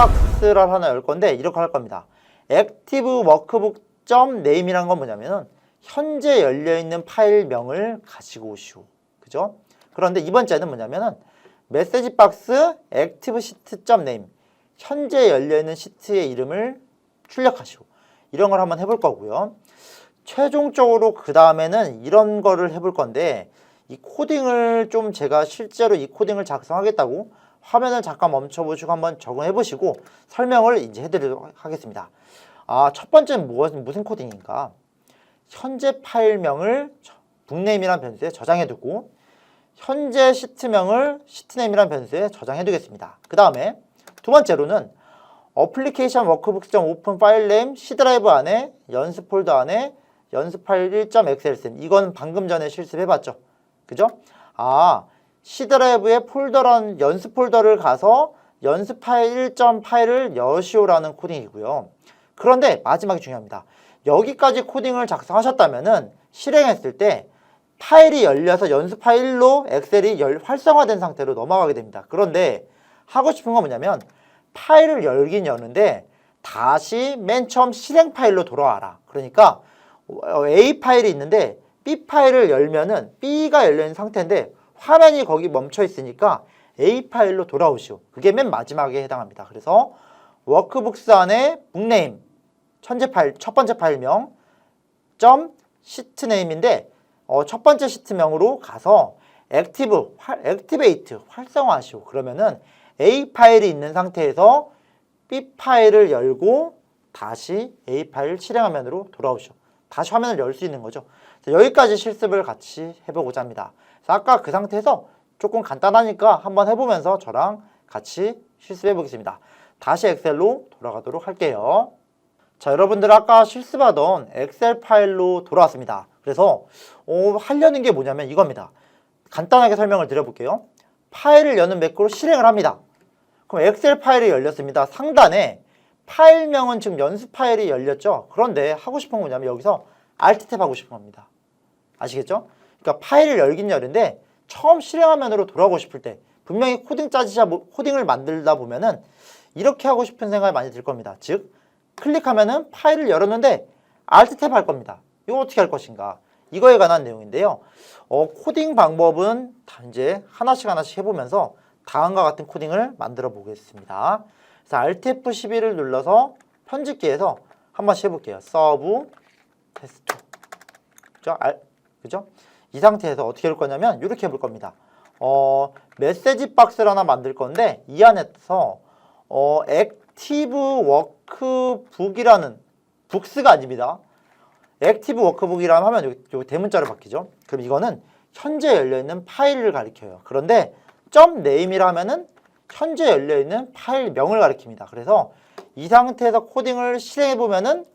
박스를 하나 열 건데 이렇게 할 겁니다. 액티브 워크북.name이라는 건 뭐냐면은 현재 열려있는 파일명을 가지고 오시오. 그죠? 그런데 이번 째는 뭐냐면은 메시지 박스 액티브 시트.name 현재 열려있는 시트의 이름을 출력하시오. 이런 걸 한번 해볼 거고요. 최종적으로 그 다음에는 이런 거를 해볼 건데 이 코딩을 좀 제가 실제로 이 코딩을 작성하겠다고 화면을 잠깐 멈춰보시고 한번 적응해 보시고 설명을 이제 해드리도록 하겠습니다. 첫 번째는 무슨 코딩인가? 현재 파일명을 북네임이라는 변수에 저장해 두고 현재 시트명을 시트네임이라는 변수에 저장해 두겠습니다. 그 다음에 두 번째로는 어플리케이션 워크북.open 파일 네임 C 드라이브 안에 연습 폴더 안에 연습 파일 1.xlsm 이건 방금 전에 실습해 봤죠. 그죠? C 드라이브의 폴더라는 연습 폴더를 가서 연습 파일 1점 파일을 여시오라는 코딩이고요. 그런데 마지막이 중요합니다. 여기까지 코딩을 작성하셨다면은 실행했을 때 파일이 열려서 연습 파일로 엑셀이 활성화된 상태로 넘어가게 됩니다. 그런데 하고 싶은 건 뭐냐면 파일을 열긴 여는데 다시 맨 처음 실행 파일로 돌아와라. 그러니까 A 파일이 있는데 B 파일을 열면은 B가 열려있는 상태인데 화면이 거기 멈춰 있으니까 A 파일로 돌아오시오. 그게 맨 마지막에 해당합니다. 그래서 워크북스 안에 북네임 현재 파일 첫 번째 파일명 점 시트네임인데 첫 번째 시트명으로 가서 액티베이트 활성화하시오. 그러면은 A 파일이 있는 상태에서 B 파일을 열고 다시 A 파일 실행 화면으로 돌아오시오. 다시 화면을 열 수 있는 거죠. 여기까지 실습을 같이 해보고자 합니다. 아까 그 상태에서 조금 간단하니까 한번 해보면서 저랑 같이 실습해 보겠습니다. 다시 엑셀로 돌아가도록 할게요. 자, 여러분들 아까 실습하던 엑셀 파일로 돌아왔습니다. 그래서 하려는 게 뭐냐면 이겁니다. 간단하게 설명을 드려볼게요. 파일을 여는 매크로 실행을 합니다. 그럼 엑셀 파일이 열렸습니다. 상단에 파일명은 지금 연습 파일이 열렸죠. 그런데 하고 싶은 건 뭐냐면 여기서 Alt 탭 하고 싶은 겁니다. 아시겠죠? 그러니까 파일을 열긴 열는데 처음 실행 화면으로 돌아오고 싶을 때 분명히 코딩을 만들다 보면은 이렇게 하고 싶은 생각이 많이 들 겁니다. 즉 클릭하면은 파일을 열었는데 Alt 탭 할 겁니다. 이거 어떻게 할 것인가? 이거에 관한 내용인데요. 코딩 방법은 이제 하나씩 해보면서 다음과 같은 코딩을 만들어 보겠습니다. 그래서 Alt F11을 눌러서 편집기에서 한 번씩 해볼게요. 서브 테스트. 그죠? 이 상태에서 어떻게 할 거냐면 이렇게 해볼 겁니다. 메시지 박스를 하나 만들 건데 이 안에서 액티브 워크북이라는 북스가 아닙니다. 액티브 워크북이라는 하면 여기 대문자로 바뀌죠. 그럼 이거는 현재 열려있는 파일을 가리켜요. 그런데 .name이라 하면은 현재 열려있는 파일명을 가리킵니다. 그래서 이 상태에서 코딩을 실행해보면은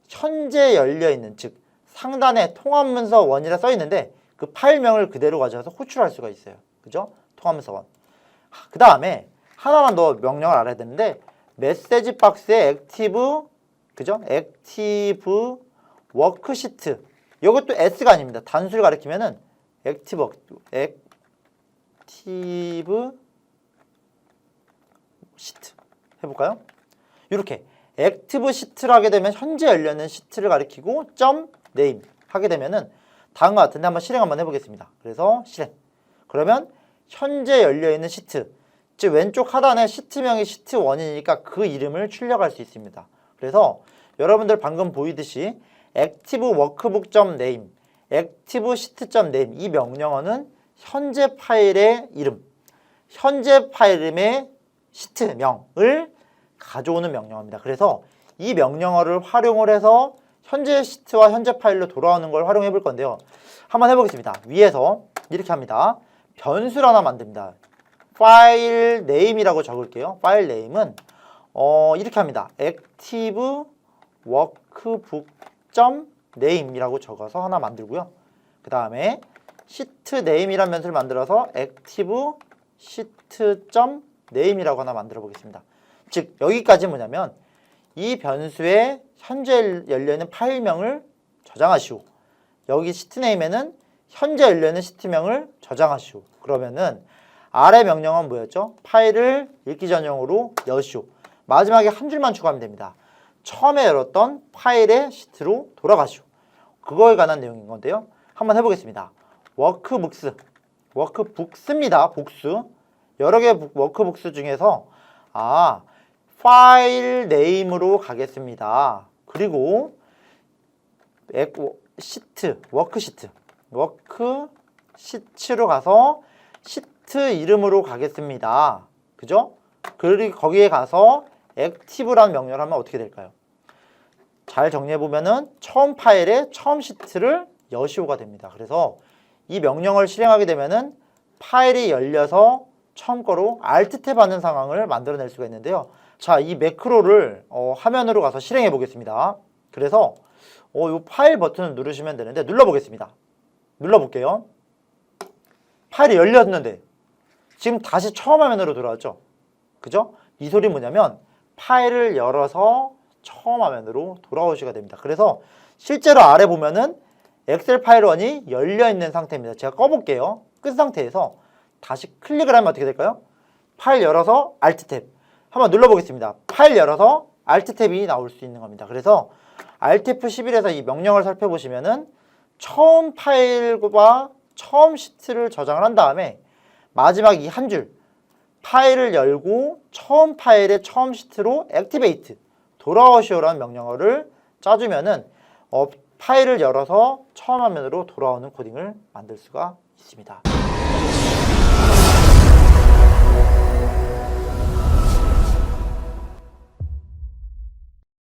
현재 열려있는, 즉 상단에 통합문서 1이라 써있는데 그 파일명을 그대로 가져와서 호출할 수가 있어요. 그죠? 통합문서 1. 그 다음에 하나만 더 명령을 알아야 되는데 메시지 박스에 액티브, 그죠? 액티브 워크시트. 이것도 S가 아닙니다. 단수를 가리키면은 액티브 시트 해볼까요? 이렇게 액티브 시트를 하게 되면 현재 열려있는 시트를 가리키고 .name 하게 되면은 다음과 같은데 한번 실행 한번 해보겠습니다. 그래서 실행. 그러면 현재 열려있는 시트, 즉 왼쪽 하단에 시트명이 시트1이니까 그 이름을 출력할 수 있습니다. 그래서 여러분들 방금 보이듯이 액티브 워크북.name, 액티브 시트.name 이 명령어는 현재 파일의 이름, 현재 파일의 시트명을 가져오는 명령어입니다. 그래서 이 명령어를 활용을 해서 현재 시트와 현재 파일로 돌아오는 걸 활용해 볼 건데요. 한번 해보겠습니다. 위에서 이렇게 합니다. 변수를 하나 만듭니다. 파일 네임이라고 적을게요. 파일 네임은 이렇게 합니다. 액티브 워크북.name이라고 적어서 하나 만들고요. 그 다음에 시트 네임이라는 변수를 만들어서 액티브 시트.name이라고 하나 만들어 보겠습니다. 즉 여기까지 뭐냐면 이 변수에 현재 열려있는 파일명을 저장하시오. 여기 시트네임에는 현재 열려있는 시트명을 저장하시오. 그러면은 아래 명령은 뭐였죠? 파일을 읽기 전용으로 여시오. 마지막에 한 줄만 추가하면 됩니다. 처음에 열었던 파일의 시트로 돌아가시오. 그거에 관한 내용인 건데요. 한번 해보겠습니다. 워크북스입니다. 복수. 여러 개의 워크북스 중에서 파일 네임으로 가겠습니다. 그리고 워크시트로 가서 시트 이름으로 가겠습니다. 그죠? 그리고 거기에 가서 액티브라는 명령을 하면 어떻게 될까요? 잘 정리해보면은 처음 파일에 처음 시트를 여시오가 됩니다. 그래서 이 명령을 실행하게 되면은 파일이 열려서 처음 거로 Alt 탭 하는 상황을 만들어낼 수가 있는데요. 자, 이 매크로를 화면으로 가서 실행해 보겠습니다. 그래서 이 파일 버튼을 누르시면 되는데 눌러보겠습니다. 눌러볼게요. 파일이 열렸는데 지금 다시 처음 화면으로 돌아왔죠. 그죠? 이 소리 뭐냐면 파일을 열어서 처음 화면으로 돌아오시게 됩니다. 그래서 실제로 아래 보면은 엑셀 파일 1이 열려있는 상태입니다. 제가 꺼볼게요. 끝 상태에서 다시 클릭을 하면 어떻게 될까요? 파일 열어서 Alt 탭 한번 눌러보겠습니다. 파일 열어서 Alt 탭이 나올 수 있는 겁니다. 그래서 Alt F11에서 이 명령을 살펴보시면은 처음 파일과 처음 시트를 저장을 한 다음에 마지막 이 한 줄 파일을 열고 처음 파일의 처음 시트로 Activate 돌아오시오라는 명령어를 짜주면은 파일을 열어서 처음 화면으로 돌아오는 코딩을 만들 수가 있습니다.